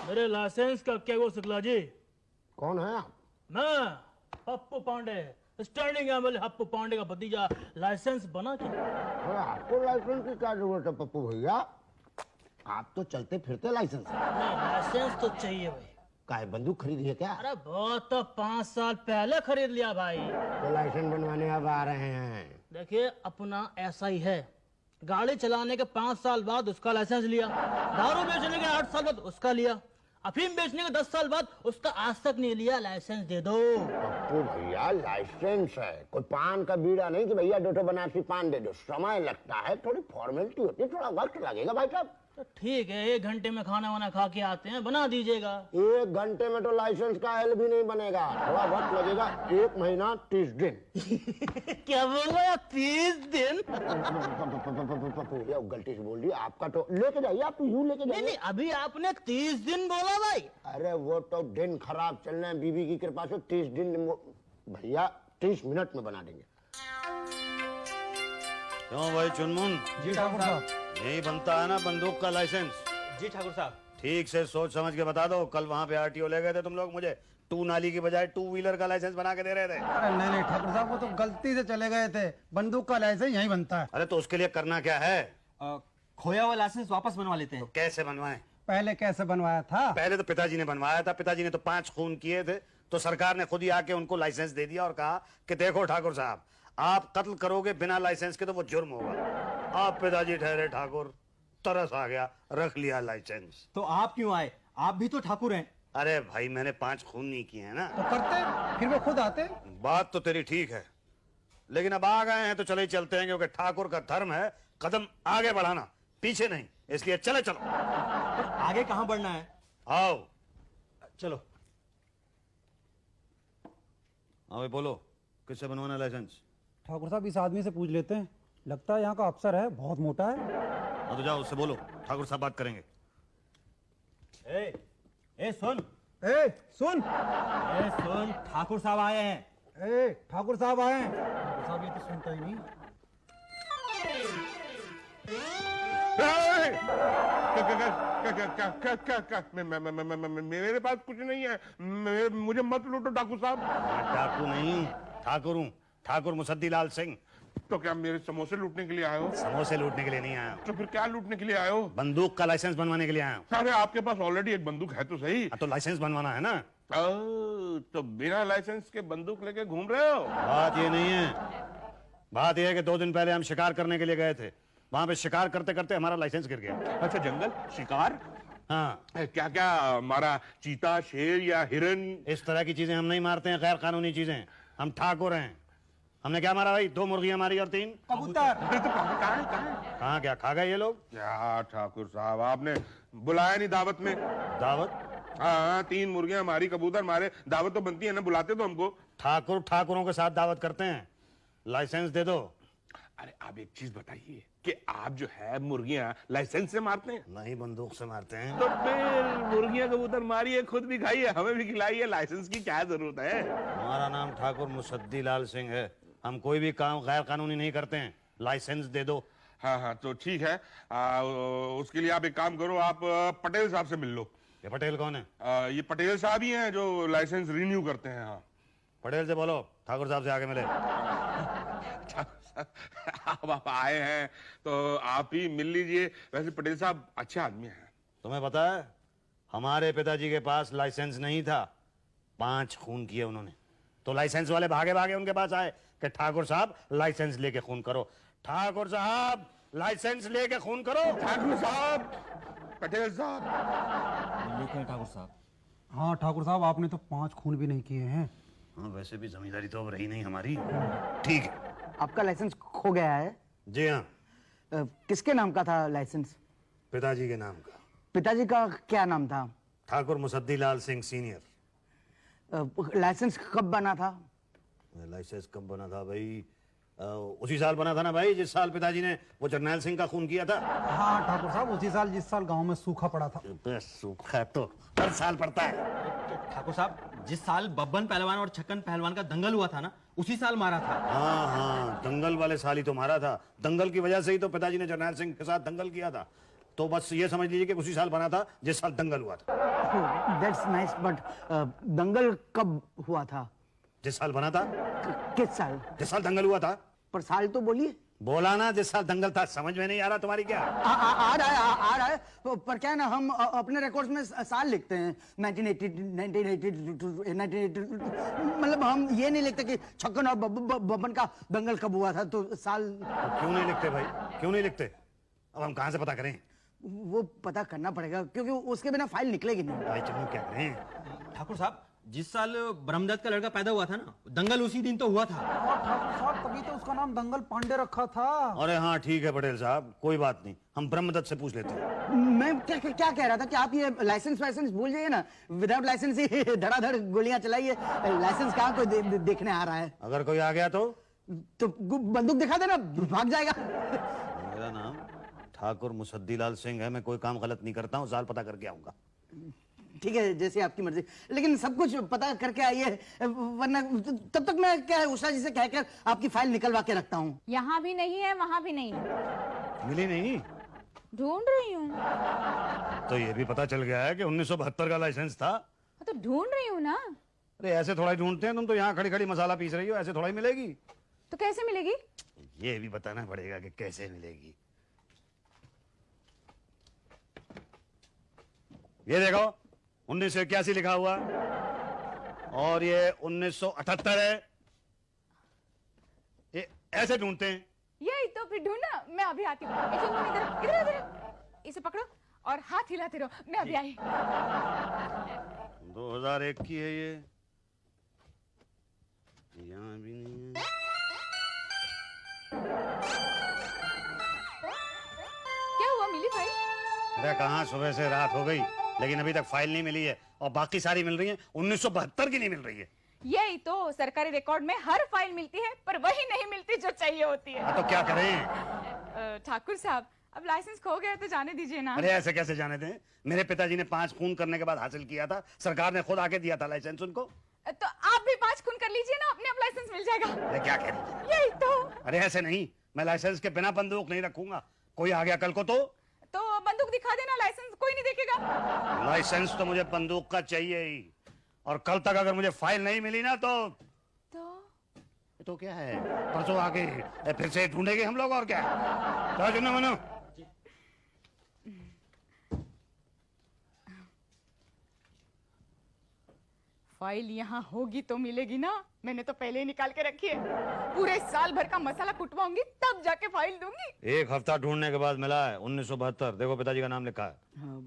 मेरे लाइसेंस का क्या वो शुक्ला जी? कौन है आप? मैं पप्पू पांडे, स्टैंडिंग एमएलए पप्पू पांडे का भतीजा। लाइसेंस बना क्या? अरे आपको लाइसेंस की क्या जरूरत है पप्पू भैया? आप तो चलते फिरते लाइसेंस है। नहीं, लाइसेंस तो चाहिए भाई। काहे बंदूक खरीदी है क्या? अरे बहुत तो 5 साल पहले खरीद लिया भाई। तो लाइसेंस बनवाने अब आ रहे हैं? देखिए अपना ऐसा ही है, गाड़ी चलाने के 5 साल बाद उसका लाइसेंस लिया, दारू बेचने के 8 साल बाद उसका लिया, अफीम बेचने के 10 साल बाद उसका आज तक नहीं लिया। लाइसेंस दे दो। पप्पू भैया लाइसेंस है, कोई पान का बीड़ा नहीं कि भैया 2 बनारसी पान दे दो। समय लगता है, थोड़ी फॉर्मेलिटी होती है, थोड़ा वक्त लगेगा भाई साहब। तो ठीक है, 1 घंटे में खाना वाना खा के आते हैं, बना दीजिएगा। 1 घंटे में तो लाइसेंस का एल भी नहीं बनेगा, थोड़ा वक्त लगेगा। 1 महीना 30 दिन। क्या बोल रहे हैं? 30 दिन? पप्पू भैया गलती से बोल दिया। आपका तो लेके जाइए, आप यूं लेके नहीं जाइए। नहीं, अभी आपने 30 दिन बोला भाई। अरे वो तो दिन खराब चल रहे हैं, बीबी की कृपा से 30 दिन भैया 30 मिनट में बना देंगे। क्यों भाई चुनमुन? जी ठाकुर साहब। यही बनता है ना बंदूक का लाइसेंस? जी ठाकुर साहब। ठीक से सोच समझ के बता दो। कल वहाँ पे आरटीओ ले गए थे तुम लोग, मुझे 2 नाली की बजाय 2 व्हीलर का लाइसेंस बना के दे रहे थे। अरे नहीं ठाकुर साहब, वो तो गलती से चले गए थे। बंदूक का लाइसेंस यहीं बनता है। अरे तो उसके लिए करना क्या है? खोया हुआ लाइसेंस वापस बनवा लेते हैं। तो कैसे बनवाएं? पहले कैसे बनवाया था? पहले तो पिताजी ने बनवाया था। पिताजी ने तो 5 खून किए थे, तो सरकार ने खुद ही आके उनको लाइसेंस दे दिया और कहा कि देखो ठाकुर साहब, आप कत्ल करोगे बिना लाइसेंस के तो वो जुर्म होगा। आप पिताजी ठहरे ठाकुर, तरस आ गया, रख लिया लाइसेंस। तो आप क्यों आए? आप भी तो ठाकुर हैं। अरे भाई मैंने 5 खून नहीं किए हैं ना। तो करते, फिर वो खुद आते। बात तो तेरी ठीक है, लेकिन अब आ गए हैं तो चले ही चलते हैं, क्योंकि ठाकुर का धर्म है कदम आगे बढ़ाना, पीछे नहीं। इसलिए चले चलो। पर आगे कहाँ बढ़ना है? आओ। चलो। हाँ भाई बोलो, किससे बनवाना लाइसेंस? ठाकुर साहब इस आदमी से पूछ लेते हैं, लगता है यहाँ का अफसर है, बहुत मोटा है। हाँ तो जाओ उससे बोलो, ठाकुर साहब बात करेंगे। ए सुन, सुन, ठाकुर साहब आए हैं। ठाकुर साहब आए हैं। ठाकुर साहब ये तो सुनता ही नहीं। मेरे पास कुछ नहीं है, मुझे मत लूटो ठाकुर साहब। मैं डाकू नहीं, ठाकुर हूँ, ठाकुर मुसद्दी लाल सिंह। तो क्या मेरे समोसे लूटने के लिए आए हो? समोसे लूटने के लिए नहीं आया हूँ, तो फिर क्या लूटने के लिए आए हो? बंदूक का लाइसेंस बनवाने के लिए आया हूँ। अरे आपके पास ऑलरेडी एक बंदूक है तो सही। तो लाइसेंस बनवाना है ना। तो बिना लाइसेंस के बंदूक लेके घूम रहे हो? बात ये नहीं है, बात यह है कि 2 दिन पहले हम शिकार करने के लिए गए थे। वहां पे शिकार करते करते हमारा लाइसेंस गिर गया। अच्छा, जंगल शिकार? हाँ, क्या क्या मारा? चीता, शेर या हिरन? इस तरह की चीजें हम नहीं मारते हैं, गैर कानूनी चीजें। हम ठाकुर हैं। हमने क्या मारा भाई? 2 मुर्गियां मारी और 3 कबूतर। तो कहाँ? कहाँ? क्या खा गए ये लोग? क्या ठाकुर साहब, आपने बुलाया नहीं दावत में? दावत? हाँ, 3 मुर्गियां मारी, कबूतर मारे, दावत तो बनती है ना, बुलाते तो हमको। ठाकुर ठाकुरों के साथ दावत करते हैं। लाइसेंस दे दो। अरे आप एक चीज बताइए कि आप जो है मुर्गियां लाइसेंस से मारते हैं? नहीं, बंदूक से मारते हैं। तो फिर मुर्गियां कबूतर मारिए, खुद भी खाइए, हमें भी खिलाइए, लाइसेंस की क्या जरूरत है? हमारा नाम ठाकुर मुसद्दी लाल सिंह है। हम कोई भी काम गैर कानूनी नहीं करते हैं। लाइसेंस दे दो। हाँ, तो ठीक है। उसके लिए आप एक काम करो, आप पटेल साहब से मिल लो। ये पटेल कौन है? ये पटेल साहब ही हैं जो लाइसेंस रिन्यू करते हैं। हाँ, पटेल से बोलो ठाकुर साहब से आगे मिले। अब आप आए हैं तो आप ही मिल लीजिए। वैसे पटेल साहब अच्छे आदमी हैं। तुम्हें पता है, हमारे पिताजी के पास लाइसेंस नहीं था, 5 खून किए उन्होंने। तो लाइसेंस वाले भागे भागे उनके पास आए कि ठाकुर साहब लाइसेंस लेके खून करो। ठाकुर साहब लाइसेंस लेके खून करो। ठाकुर साहब, पटेल साहब। लिखे ठाकुर साहब। हाँ ठाकुर साहब, आपने तो 5 खून भी नहीं किए हैं। हाँ, वैसे भी जमींदारी तो अब रही नहीं हमारी। ठीक है। आपका लाइसेंस खो गया है? जी हाँ। किसके नाम का था लाइसेंस? पिताजी के नाम का। पिताजी का क्या नाम था? ठाकुर मुसद्दी लाल सिंह सीनियर। लाइसेंस कब बना था? लाइसेंस कब बना था भाई? उसी साल बना था ना भाई, जिस साल पिताजी ने वो जरनैल सिंह का खून किया था। हाँ ठाकुर साहब, उसी साल जिस साल गांव में सूखा पड़ा था। सूखा तो हर साल पड़ता है। ठाकुर साहब, जिस साल बब्बन पहलवान और छक्कन पहलवान का दंगल हुआ था ना, उसी साल मारा था। हाँ हाँ, दंगल वाले साल ही तो मारा था। दंगल की वजह से ही तो पिताजी ने जरनैल सिंह के साथ दंगल किया था। तो बस ये समझ लीजिए कि उसी साल बना था जिस साल दंगल हुआ था। दैट्स नाइस, बट दंगल कब हुआ था? जिस साल बना था, किस साल? जिस साल दंगल हुआ था। पर साल तो बोलिए। बोला ना जिस साल दंगल था। समझ में नहीं आ रहा तुम्हारी क्या? आ रहा है। पर क्या है ना, हम अपने रिकॉर्ड्स में साल लिखते हैं 1980, 1980, मतलब हम ये नहीं लिखते कि छक्कन और बब्बन का दंगल कब हुआ था, तो साल। तो क्यों नहीं लिखते भाई, क्यों नहीं लिखते? अब हम कहां से पता करें? वो पता करना पड़ेगा, क्योंकि उसके बिना फाइल निकलेगी नहीं। भाई चलो क्या करें? ठाकुर साहब, जिस साल ब्रह्मदत्त का लड़का पैदा हुआ था ना, दंगल उसी दिन तो हुआ था। ठाकुर साहब, तभी तो उसका नाम दंगल पांडे रखा था। अरे हाँ ठीक है पटेल साहब, कोई बात नहीं, हम ब्रह्मदत्त से पूछ लेते हैं। मैं क्या कह रहा था कि आप ये लाइसेंस वाइसेंस भूल जाइए ना। विदाउट लाइसेंस ही धड़ाधड़ गोलियां चलाइए। लाइसेंस कहाँ कोई देखने आ रहा है? अगर कोई आ गया तो बंदूक दिखा देना, भाग जाएगा। मेरा नाम ठाकुर मुसद्दीलाल सिंह है, मैं कोई काम गलत नहीं करता हूँ, साल पता करके आऊंगा। ठीक है, जैसे आपकी मर्जी, लेकिन सब कुछ पता करके आइए, वरना तब तक मैं क्या है उषा जी से कहकर आपकी फाइल निकलवा के रखता हूँ। यहाँ भी नहीं है, वहाँ भी नहीं है। मिली नहीं? ढूंढ रही हूँ। तो ये भी पता चल गया है कि 1972 का लाइसेंस था। तो ढूंढ रही हूँ ना। अरे ऐसे थोड़ा ही ढूंढते हैं, तुम तो यहाँ खड़ी खड़ी मसाला पीस रही हो, ऐसे थोड़ा ही मिलेगी। तो कैसे मिलेगी? ये भी बताना पड़ेगा कि कैसे मिलेगी। ये देखो 1981 लिखा हुआ और ये 1978 है। ये ऐसे ढूंढते हैं। यही तो, फिर ढूंढना, मैं अभी आती हूँ। इधर इधर इधर, इसे पकड़ो और हाथ हिलाते रहो, मैं अभी आई। 2001 की है ये। यहाँ भी नहीं है। क्या हुआ, मिली फाइल? अरे कहाँ, सुबह से रात हो गई लेकिन अभी तक फाइल नहीं मिली है, और बाकी सारी मिल रही है, 1972 की नहीं मिल रही है। यही तो, सरकारी रिकॉर्ड में हर फाइल मिलती है, पर वही नहीं मिलती जो चाहिए होती है। तो क्या करें? ठाकुर साहब, अब लाइसेंस खो गया तो जाने दीजिए ना। अरे ऐसे कैसे जाने दें? मेरे पिताजी ने 5 खून करने के बाद हासिल किया था, सरकार ने खुद आके दिया था लाइसेंस उनको। तो आप भी 5 खून कर लीजिए ना, अपने आप लाइसेंस मिल जाएगा। अरे क्या कह रही है? यही तो। अरे ऐसे नहीं, मैं लाइसेंस के बिना बंदूक नहीं रखूंगा। कोई आ गया कल को तो बंदूक दिखा देना, लाइसेंस कोई नहीं देखेगा। लाइसेंस तो मुझे बंदूक का चाहिए ही, और कल तक अगर मुझे फाइल नहीं मिली ना तो क्या है, परसों आके फिर से ढूंढेंगे हम लोग, और क्या। तो मनो फाइल यहाँ होगी तो मिलेगी ना, मैंने तो पहले ही निकाल के रखी है। पूरे साल भर का मसाला कुटवाऊंगी तब जाके फाइल दूंगी। 1 हफ्ता ढूंढने के बाद मिला है 1972। देखो पिताजी का नाम लिखा है,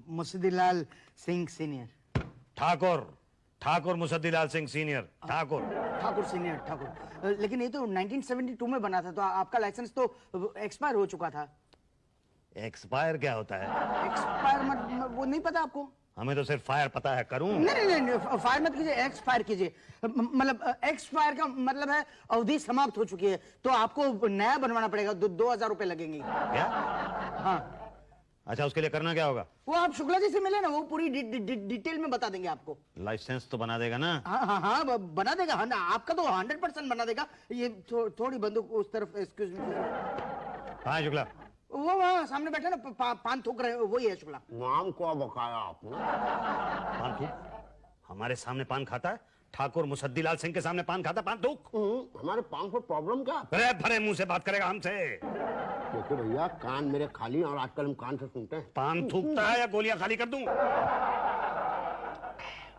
Musaddilal Singh senior. Thakur Musaddilal Singh senior. Thakur senior, Thakur. लेकिन ये तो 1972 में बना था, तो आपका लाइसेंस तो एक्सपायर हो चुका था। एक्सपायर क्या होता है? एक्सपायर वो नहीं पता आपको? हमें तो सिर्फ फायर पता है। करूं? नहीं, फायर मत कीजिए, एक्सपायर कीजिए। मतलब एक्सपायर का मतलब है अवधि समाप्त हो चुकी है, तो आपको नया बनवाना पड़ेगा। 2000 रुपए लगेंगे। क्या? हाँ। अच्छा, उसके लिए करना क्या होगा? वो आप शुक्ला जी से मिले ना, वो पूरी डिटेल में बता देंगे आपको। लाइसेंस तो बना देगा ना? हाँ, बना देगा। आपका तो 100% बना देगा। ये थोड़ी बंदूक उस तरफ, एक्सक्यूज मी। हाँ शुक्ला, वो वहाँ सामने बैठे ना, पान थूक रहे, वही है शुक्ला। नाम को बकाया आपने? पान थूक? हमारे सामने पान खाता है? ठाकुर मुसद्दीलाल सिंह के सामने पान खाता? पान थूक? हमारे पान को प्रॉब्लम क्या? अरे भरे मुंह से बात करेगा हमसे। देखो भैया, कान मेरे खाली, और आजकल हम कान से सुनते हैं। पान थूकता है या गोलियां खाली कर दूं?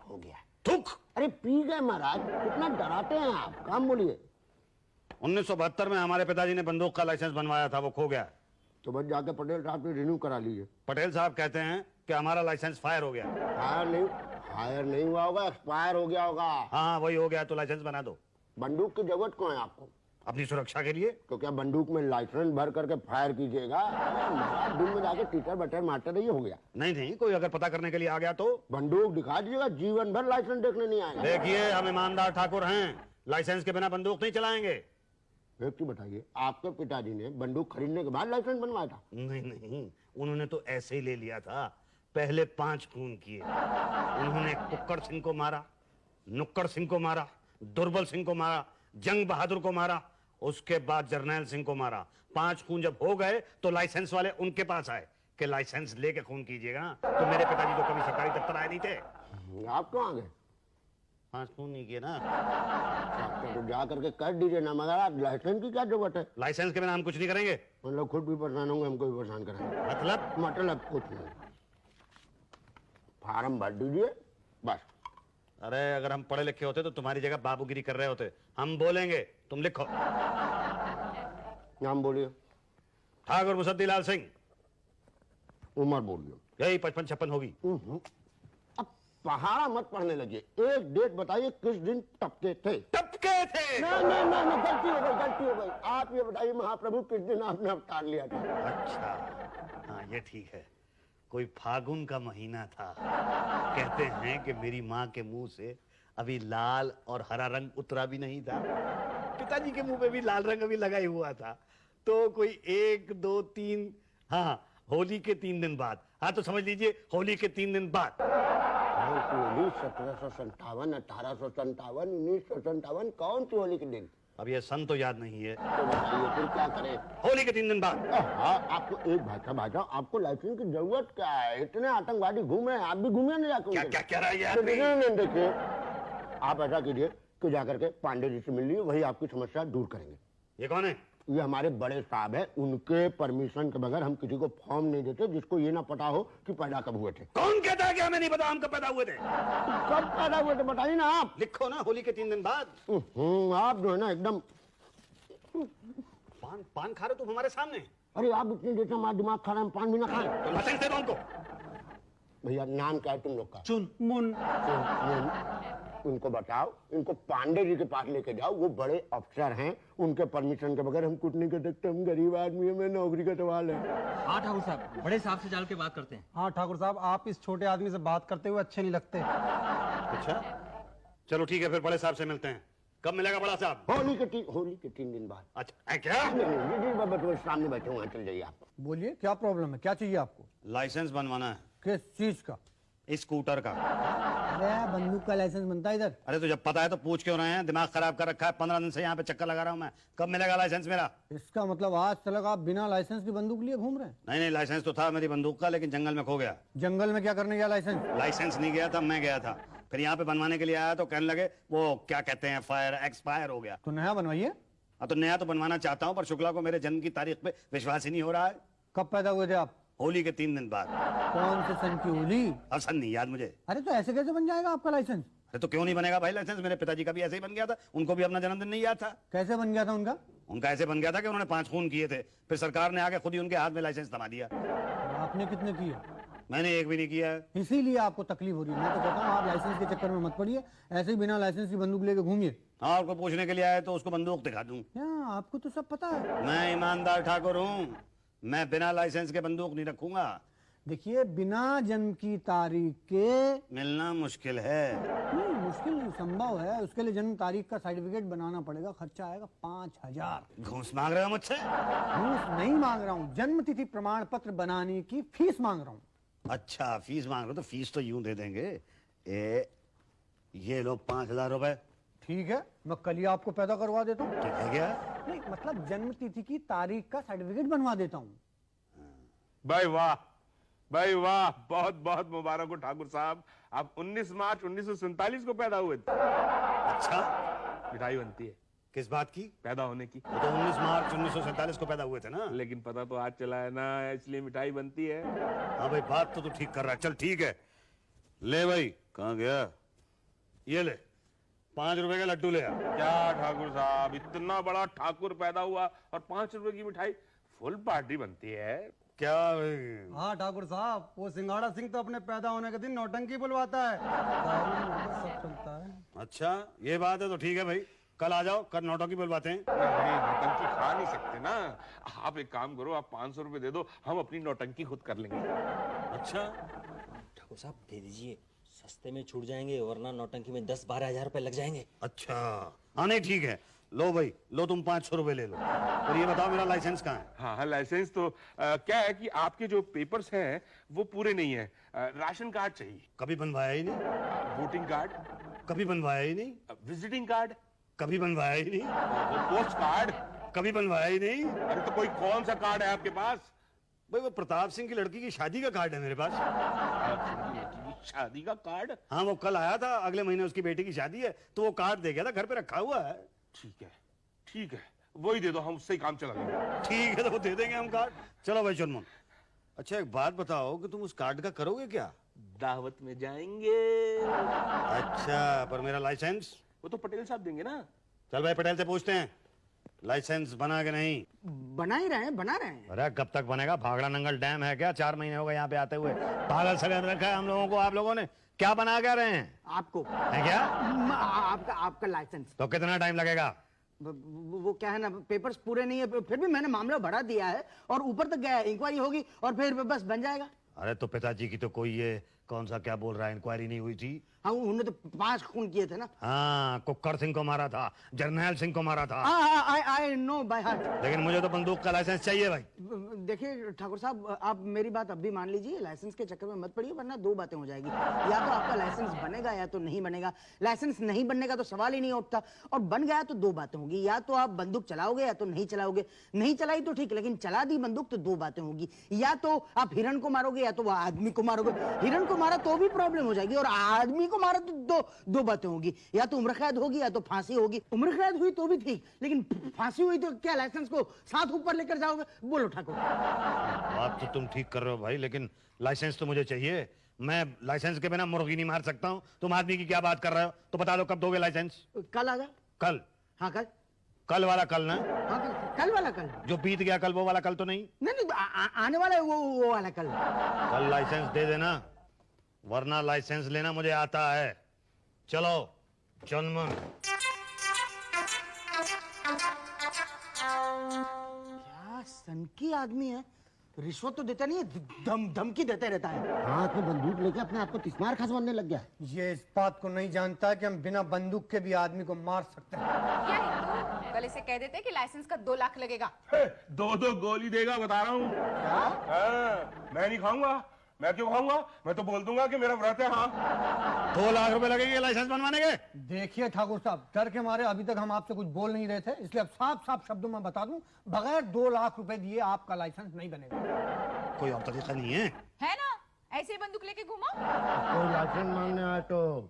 हो गया। थूक। अरे पी गए महाराज, कितना डराते हैं आप, काम बोलिए। 1972 में हमारे पिताजी ने बंदूक का लाइसेंस बनवाया था, वो खो गया। तो बस जाके पटेल साहब से रिन्यू करा लीजिए। पटेल साहब कहते हैं कि हमारा लाइसेंस फायर हो गया। फायर नहीं हुआ होगा, एक्सपायर हो गया होगा। हाँ वही हो गया, तो लाइसेंस बना दो। बंदूक की जरूरत क्यों है आपको? अपनी सुरक्षा के लिए। तो क्या बंदूक में लाइसेंस भर करके फायर कीजिएगा? दिन में जाके टीचर बटर मारते रहिए, हो गया। नहीं, कोई अगर पता करने के लिए आ गया तो बंदूक दिखा दीजिएगा, जीवन भर लाइसेंस देखने नहीं आएगा। देखिए, हम ईमानदार ठाकुर हैं, लाइसेंस के बिना बंदूक नहीं चलाएंगे। एक चीज बताइए, आपके पिताजी ने बंदूक खरीदने के बाद लाइसेंस बनवाया था? नहीं, उन्होंने तो ऐसे ही ले लिया था। पहले 5 खून किए। उन्होंने कुक्कड़ सिंह को मारा, नुक्कड़ सिंह को मारा, दुर्बल सिंह को मारा, जंग बहादुर को मारा, उसके बाद जरनैल सिंह को मारा। 5 खून जब हो गए तो लाइसेंस वाले उनके पास आए, कि लाइसेंस लेके खून कीजिएगा ना, तो मेरे पिताजी तो कभी सरकारी दफ्तर आए नहीं थे। आप कहाँ गए? 5 खून नहीं किए ना। तो जा करके कर दीजिए ना, मगर आप लाइसेंस की क्या जरूरत है? लाइसेंस के बिना हम कुछ नहीं करेंगे। मतलब खुद भी परेशान होंगे, हमको भी परेशान करेंगे। मतलब कुछ नहीं, फार्म भर दीजिए बस। अरे अगर हम पढ़े लिखे होते तो तुम्हारी जगह बाबूगिरी कर रहे होते। हम बोलेंगे, तुम लिखो। नाम बोलिए। ठाकुर मुसद्दीलाल सिंह। उम्र बोलिए। यही 55-56 होगी। अब पहाड़ा मत पढ़ने लगिए, एक डेट बताइए किस दिन टपके थे। टपके थे। नहीं, गलती हो गई। आप ये बताइए महाप्रभु, किस दिन आपने अवतार लिया था? अच्छा, हाँ ये ठीक है। कोई फागुन का महीना था। कहते हैं कि मेरी माँ के मुंह से अभी लाल और हरा रंग उतरा भी नहीं था। पिताजी के मुंह पे भी लाल रंग अभी लगा ही हुआ था। तो कोई 1, 2, 3, हाँ होली के 3 दिन बाद। हाँ तो समझ लीजिए होली के 3 दिन बाद। 1757, 1857, 1957, कौन सी होली के दिन? अब ये सन तो याद नहीं है। तो बताइए फिर क्या करें? होली के 3 दिन बाद। हाँ, आपको एक भाई साहब, आपको लाइसेंस की जरूरत क्या है? इतने आतंकवादी घूम रहे हैं, आप भी घूमिए नहीं जाकर। क्या कह रहा है यार? नहीं, देखिए आप ऐसा कीजिए कि जाकर के पांडे जी से मिल लीजिए, वही आपकी समस्या दूर करेंगे। ये कौन है? ये हमारे बड़े साहब है, उनके परमिशन के बगैर हम किसी को फॉर्म नहीं देते जिसको ये ना पता हो कि पैदा कब हुए थे। कौन कहता है कि हमें नहीं पता हम कब पैदा हुए थे? कब पैदा हुए थे बताइए ना आप। लिखो ना, होली के 3 दिन बाद। आप जो है ना एकदम। पान खा रहे हो तुम हमारे सामने? अरे आप इतनी देर से हमारा दिमाग खा रहे हैं, पान भी ना खाएं। तो लाइसेंस दे दो हमको। भैया नाम क्या है तुम लोग का? चुन मुन। उनको बताओ, इनको पांडे जी के पास लेके जाओ, वो बड़े अफसर हैं, उनके परमिशन के बगैर हम कुछ नहीं कर सकते। हम गरीब आदमी हैं, मैं नौकरी का सवाल है। हाँ ठाकुर साहब, बड़े साहब से जाल के बात करते हैं। हाँ ठाकुर साहब, आप इस छोटे आदमी से बात करते हुए अच्छे नहीं लगते। अच्छा चलो ठीक है, फिर बड़े साहब से मिलते हैं। कब मिलेगा बड़ा साहब? होली के 3 दिन बाद। अच्छा क्या? नहीं, बाबा तो सामने बैठे हुए हैं, चल जाइए आप। बोलिए क्या प्रॉब्लम है, क्या चाहिए आपको? लाइसेंस बनवाना है। किस चीज का? स्कूटर का। अरे बंदूक का लाइसेंस बनता है इधर। अरे तो जब पता है तो पूछ क्यों रहे हैं? दिमाग खराब कर रखा है, 15 दिन से यहाँ पे चक्कर लगा रहा हूँ मैं। कब मिलेगा लाइसेंस मेरा? इसका मतलब आज तक आप बिना लाइसेंस की बंदूक लिए घूम रहे हैं? नहीं लाइसेंस तो था मेरी बंदूक का, लेकिन जंगल में खो गया। जंगल में क्या करने गया लाइसेंस? लाइसेंस नहीं गया था, मैं गया था। फिर यहाँ पे बनवाने के लिए आया तो कहने लगे वो क्या कहते हैं, फायर एक्सपायर हो गया। तो नया बनवाइए। हाँ तो नया तो बनवाना चाहता हूँ, पर शुक्ला को मेरे जन्म की तारीख पे विश्वास ही नहीं हो रहा है। कब पैदा हुए थे आप? होली के 3 दिन बाद। कौन से सन की होली? अब सन नहीं याद मुझे। अरे तो ऐसे कैसे बन जाएगा आपका लाइसेंस? अरे तो क्यों नहीं बनेगा भाई लाइसेंस? मेरे पिताजी का भी ऐसे ही बन गया था, उनको भी अपना जन्मदिन नहीं याद था। कैसे बन गया था उनका? उनका ऐसे बन गया था कि उन्होंने 5 खून किए थे, फिर सरकार ने आके खुद ही उनके हाथ में लाइसेंस थमा दिया। आपने कितने किए? मैंने एक भी नहीं किया है। इसीलिए आपको तकलीफ हो रही है। मैं तो कहता हूँ आप लाइसेंस के चक्कर में मत पड़िए, ऐसे ही बिना लाइसेंस की बंदूक लेके घूमिए। हाँ, और कोई पूछने के लिए आए तो उसको बंदूक दिखा दूं। आपको तो सब पता है। मैं ईमानदार ठाकुर हूँ, मैं बिना लाइसेंस के बंदूक नहीं रखूंगा। देखिए बिना जन्म की तारीख के मिलना मुश्किल है। नहीं, मुश्किल नहीं, संभव है। उसके लिए जन्म तारीख का सर्टिफिकेट बनाना पड़ेगा, खर्चा आएगा 5000। घूस मांग रहे हो मुझसे? घूस नहीं मांग रहा हूँ, जन्म तिथि प्रमाण पत्र बनाने की फीस मांग रहा हूँ। अच्छा फीस मांग रहे हो तो फीस तो यूं दे देंगे। ये लो 5000 रुपए। ठीक है, मैं कल ही आपको पैदा करवा देता हूँ। ठीक है क्या? नहीं मतलब जन्म तिथि की तारीख का सर्टिफिकेट बनवा देता हूँ। भाई वाह, भाई वाह, बहुत बहुत मुबारक हो ठाकुर साहब। आप 19 मार्च 1947 को पैदा हुए थे। अच्छा मिठाई बनती है किस बात की? पैदा होने की। वो तो 19 मार्च 1947 को पैदा हुए थे ना। लेकिन पता तो आज चला है ना, इसलिए मिठाई बनती है। हाँ भाई बात तो तू ठीक कर रहा है। चल ठीक है, ले भाई। कहाँ गया? ये ले 5 रुपए का लड्डू ले आ। क्या ठाकुर साहब, इतना बड़ा ठाकुर पैदा हुआ और 5 रुपए की मिठाई? फुल पार्टी बनती है। क्या भाई? हाँ ठाकुर साहब, वो सिंगाड़ा सिंह तो अपने पैदा होने के दिन नौटंकी बुलवाता है। दारू मुर्गा सब चलता है। अच्छा ये बात है तो ठीक है भाई, कल आ जाओ, कल नौटंकी बुलवाते हैं। नहीं, नौटंकी खा नहीं सकते ना। आप एक काम करो, आप 500 रुपए दे दो, हम अपनी नौटंकी खुद कर लेंगे। अच्छा ठाकुर साहब दे दीजिए, सस्ते में छूट जाएंगे, वरना नौटंकी में 10-12 हजार रुपए लग जाएंगे। अच्छा हाँ नहीं ठीक है, लो भाई लो, तुम 500 रुपए ले लो। और ये बताओ मेरा लाइसेंस कहाँ है? हाँ लाइसेंस तो क्या है कि आपके जो पेपर्स हैं वो पूरे नहीं है। राशन कार्ड चाहिए, कभी बनवाया ही नहीं। वोटिंग कार्ड, कभी बनवाया ही नहीं। विजिटिंग कार्ड, कभी बनवाया ही नहीं। Post card. कभी बनवाया ही नहीं। अरे तो कोई कौन सा कार्ड है आपके पास? भाई वो प्रताप सिंह की लड़की की शादी का कार्ड है मेरे पास। शादी का कार्ड? हाँ वो कल आया था, अगले महीने उसकी बेटी की शादी है तो वो कार्ड दे गया था, घर पे रखा हुआ है। ठीक है, वही दे दो, हम उससे ही काम चला लेंगे। ठीक है तो वो दे देंगे हम कार्ड। चलो भाई चुनमुन, अच्छा एक बात बताओ कि तुम उस कार्ड का करोगे क्या? दावत में जाएंगे। अच्छा, पर मेरा लाइसेंस? वो तो पटेल साहब देंगे ना। चल भाई पटेल से पूछते हैं, लाइसेंस बना के नहीं? बना ही रहे हैं, बना रहे हैं। अरे कब तक बनेगा? भागड़ा नंगल डैम है क्या? 4 महीने हो गए यहाँ पे आते हुए, पागल सा कर रखा है हम लोगों को। आप लोगों ने क्या बना क्या रहे हैं? आपको है क्या? आपका लाइसेंस। तो कितना टाइम लगेगा? वो क्या है ना, पेपर्स पूरे नहीं है, फिर भी मैंने मामला बढ़ा दिया है और ऊपर तक गया है, इंक्वायरी होगी और फिर बस बन जाएगा। अरे तो पिताजी की तो कोई ये कौन सा क्या बोल रहा है, इंक्वायरी नहीं हुई थी? हाँ, उन्होंने तो 5 खून किए थे ना। हाँ, कुक्कर सिंह को मारा था, जर्नैल सिंह को मारा था। I know by heart. लेकिन मुझे तो बंदूक का लाइसेंस चाहिए भाई। देखिए ठाकुर साहब, आप मेरी बात अब भी मान लीजिए, लाइसेंस के चक्कर में मत पड़िए, वरना 2 बातें हो जाएगी। या तो आपका लाइसेंस बनेगा या तो नहीं बनेगा। लाइसेंस नहीं बनने का तो सवाल ही नहीं उठता, और बन गया तो 2 बातें होगी, या तो आप बंदूक चलाओगे या तो नहीं चलाओगे। नहीं चलाई तो ठीक, लेकिन चला दी बंदूक तो 2 बातें होगी, या तो आप हिरण को मारोगे या तो वह आदमी को मारोगे। हिरण को मारा तो भी प्रॉब्लम हो जाएगी, और आदमी को मारा तो दो बातें होगी, या तो उम्र कैद होगी या तो फांसी होगी। उम्र कैद हुई तो भी ठीक, लेकिन फांसी हुई तो क्या लाइसेंस को साथ ऊपर लेकर जाओगे? बोलो ठाकुर। बात तो तुम ठीक कर रहे हो भाई, लेकिन लाइसेंस तो मुझे चाहिए। मैं लाइसेंस के बिना मुर्गी नहीं मार सकता हूँ। तुम आदमी की क्या बात कर रहे हो? तो बता दो कब दोगे लाइसेंस? कल आ जा। कल? हाँ कल। कल वाला कल ना? हाँ कल वाला कल। जो बीत गया कल वो वाला कल तो नहीं? नहीं, आने वाला है वो वाला कल। कल लाइसेंस दे देना, वरना लाइसेंस लेना मुझे आता है। चलो चुनमुन। क्या सनकी आदमी है, रिश्वत तो देता नहीं है, धमकी देते रहता है। हाथ में बंदूक लेके अपने आप को तिस्मार खसवाने लग गया। ये इस बात को नहीं जानता कि हम बिना बंदूक के भी आदमी को मार सकते हैं। क्या हिंदू, कल इसे कह देते कि लाइसेंस का 2 लाख लगेगा। 2 गोली देगा, बता रहा हूँ। मैं नहीं खाऊंगा। मैं क्यों खाऊंगा? मैं तो बोल दूंगा कि मेरा व्रत है। हाँ, 2 लाख रुपए लगेंगे लाइसेंस बनवाने के। देखिए ठाकुर साहब, डर के मारे अभी तक हम आपसे कुछ बोल नहीं रहे थे, इसलिए अब साफ साफ शब्दों में बता दूं, बगैर 2 लाख रुपए दिए आपका लाइसेंस नहीं बनेगा। कोई और तरीका नहीं है? है ना, ऐसे ही बंदूक लेके घूमो। कोई लाइसेंस मांगने आए तो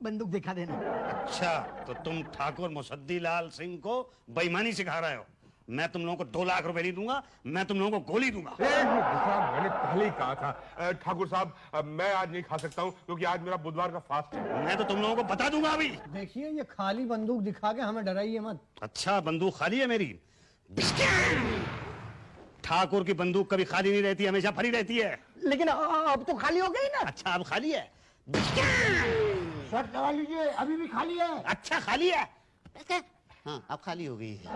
बंदूक दिखा देना। अच्छा, तो तुम ठाकुर मुसद्दी लाल सिंह को बेईमानी सिखा रहे हो? मैं तुम लोगों को 2 लाख रुपए नहीं दूंगा, मैं तुम लोगों को गोली दूंगा। मैंने पहले ही कहा था ठाकुर साहब, मैं आज नहीं खा सकता हूँ क्योंकि आज मेरा बुधवार का फास्ट है। मैं तो तुम लोगों को बता दूंगा अभी। देखिए, ये खाली बंदूक दिखा के हमें डराइए मत। अच्छा, बंदूक खाली है मेरी? ठाकुर की बंदूक कभी खाली नहीं रहती, हमेशा भरी रहती है। लेकिन अब तो खाली हो गई ना। अच्छा, अब खाली है? शर्ट लगा लीजिए, अभी भी खाली है। अच्छा, खाली है? हाँ, अब खाली हो गई है।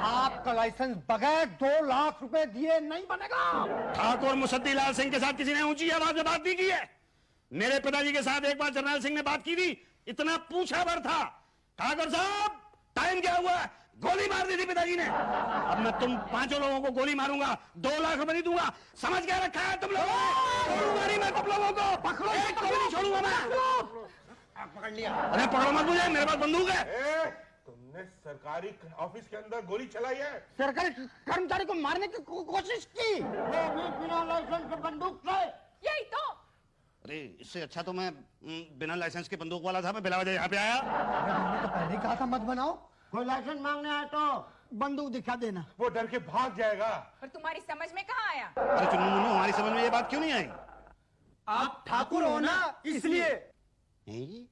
आपका लाइसेंस बगैर 2 लाख रुपए दिए नहीं बनेगा। ठाकुर मुसद्दी लाल सिंह के साथ किसी ने ऊंची आवाज में बात नहीं की है? मेरे पिताजी के साथ एक बार जर्नैल सिंह ने बात की थी, इतना पूछा भर था। ठाकुर साहब, टाइम क्या हुआ? गोली मार दी थी पिताजी ने। अब मैं तुम 5 लोगों को गोली मारूंगा, 2 लाख रुपए नहीं दूंगा। समझ क्या रखा है तुम लोगों ने? छोड़ूंगा नहीं मैं तुम लोगों को। पकड़ो, एक को भी नहीं छोड़ूंगा मैं। पकड़ लिया। अरे पकड़ो मत मुझे, मेरे पास बंदूक है। तुमने सरकारी ऑफिस के अंदर गोली चलाई है? सरकारी कर्मचारी को मारने की कोशिश की। वो भी बिना लाइसेंस के बंदूक से। यही तो। अरे इससे अच्छा तो मैं बिना लाइसेंस के बंदूक वाला था, मैं बिला वजह यहाँ पे आया। अरे हमने तो पहले ही कहा था मत बनाओ। कोई लाइसेंस मांगने आए तो बंदूक दिखा देना। वो डर के भाग जाएगा। पर तुम्हारी समझ में कहाँ आया? अरे चुनमुन, हमारी समझ में ये बात क्यों नहीं आई? आप ठाकुर हो ना, इसलिए। नहीं?